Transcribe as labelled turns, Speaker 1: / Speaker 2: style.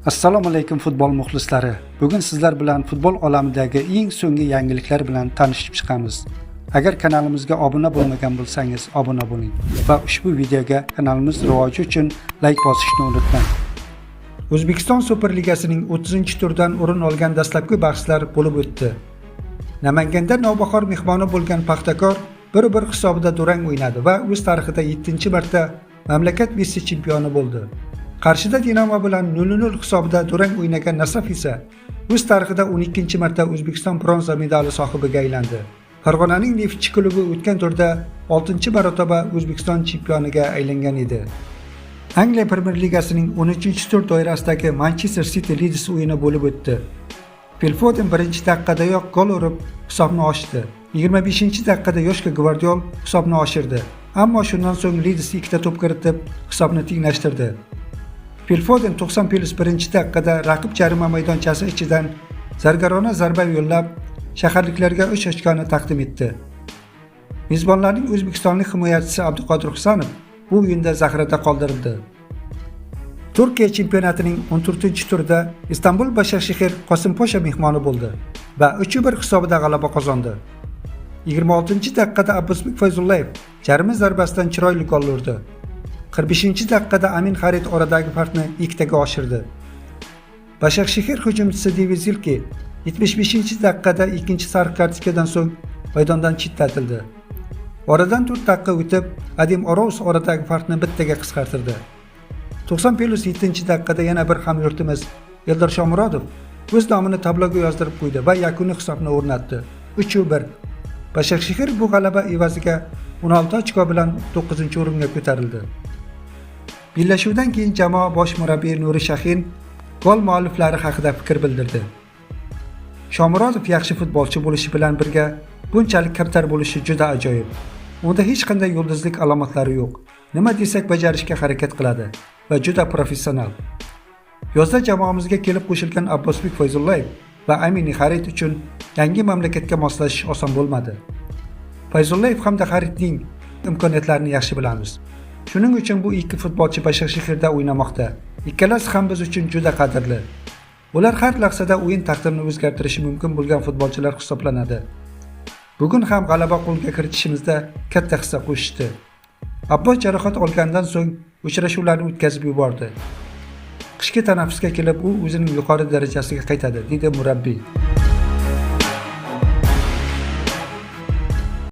Speaker 1: Assalomu alaykum futbol muxlislari. Bugun sizlar bilan futbol olamidagi eng so'nggi yangiliklar bilan tanishib chiqamiz. Agar kanalimizga obuna bo'lmagan bo'lsangiz, obuna bo'ling va ushbu videoga kanalimiz rivoji uchun like bosishni unutmang. O'zbekiston Superligasining 30-turdan o'rin olgan dastlabki bahslar bo'lib o'tdi. Namanganda Navbahor mehmoni bo'lgan Paxtakor 1-1 hisobida durang o'ynadi va o'z tarixida 7-marta mamlakat vitse chempioni bo'ldi. Qarshida Dinamo bilan 0-0 hisobida durang o'ynagan Nasaf esa o'z tarixida 12-marta O'zbekiston bronza medali sohibiga aylandi. Farg'onaning Neftchi klubi o'tgan turda 6-marotaba O'zbekiston chempioniga aylangan edi. Angliya Premyer Ligasining 13-tur doirasidagi Manchester City Leeds o'yini bo'lib o'tdi. Phil Foden birinchi daqiqadayoq gol urib hisobni ochdi. 25-daqiqada yoshga Gvardiol hisobni oshirdi. Ammo shundan so'ng Leeds ikkita to'p kiritib hisobni tenglashtirdi. Phil Foden 91-daqiqada raqib jarima maydonchasi ichidan zargarona zarba yo'llab shaharliklarga 3 ochkoni taqdim etdi. Mezbonlarning o'zbekistonlik himoyachisi Abduqodir Husanov bu o'yinda zaxirada qoldirildi. Turkiya chempionatining 14-turida Istanbul Başakşehir Qosimposha mehmoni bo'ldi va 3-1 hisobida g'alaba qozondi. 26-daqiqada Abbosbek Fayzullayev jarima zarbasidan chiroyli gol urdi. 45-daqiqada Amin Harit oradagi farqni 2taga oshirdi. Başakşehir hujumchisi David Zilke 75-daqiqada ikkinchi sariq kartikadan so'ng maydondan chetlatildi. Oradan 4 daqiqa o'tib, Adim Orous oradagi farqni 1taga qisqartirdi. 90+7-daqiqada yana bir hamyurtimiz Eldor Shomurodov o'z nomini tabloga yozdirib qo'ydi va yakuniy hisobni o'rnatdi. 3-1. Başakşehir bu g'alaba evaziga 16 ochko bilan 9-o'ringa ko'tarildi. Bellashuvdan keyin jamoa bosh murabbiyi Nuri Shahin gol mualliflari haqida fikr bildirdi. Shomurodov yaxshi futbolchi bo'lishi bilan birga bunchalik kamtar bo'lishi juda ajoyib. Unda hech qanday yulduzlik alomatlari yo'q. Nima desak bajarishga harakat qiladi va juda professional. Yozda jamoamizga kelib qo'shilgan Abbosbek Fayzullayev va Amin Harit uchun yangi mamlakatga moslashish oson bo'lmadi. Fayzullayev hamda Haritning imkoniyatlarini yaxshi bilamiz. Shuning uchun bu ikki futbolchi Başakşehirda o'ynamoqda. Ikkalasi ham biz uchun juda qadrli. Ular har lahzada o'yin taqdirini o'zgartirishi mumkin bo'lgan futbolchilar hisoblanadi. Bugun ham g'alaba qo'lga kiritishimizda katta hissa qo'shishdi. Abbos jarohat olgandan so'ng uchrashuvlarni o'tkazib yubordi. Qishki tanaffusga kelib u o'zining yuqori darajasiga qaytadi, dedi murabbiy.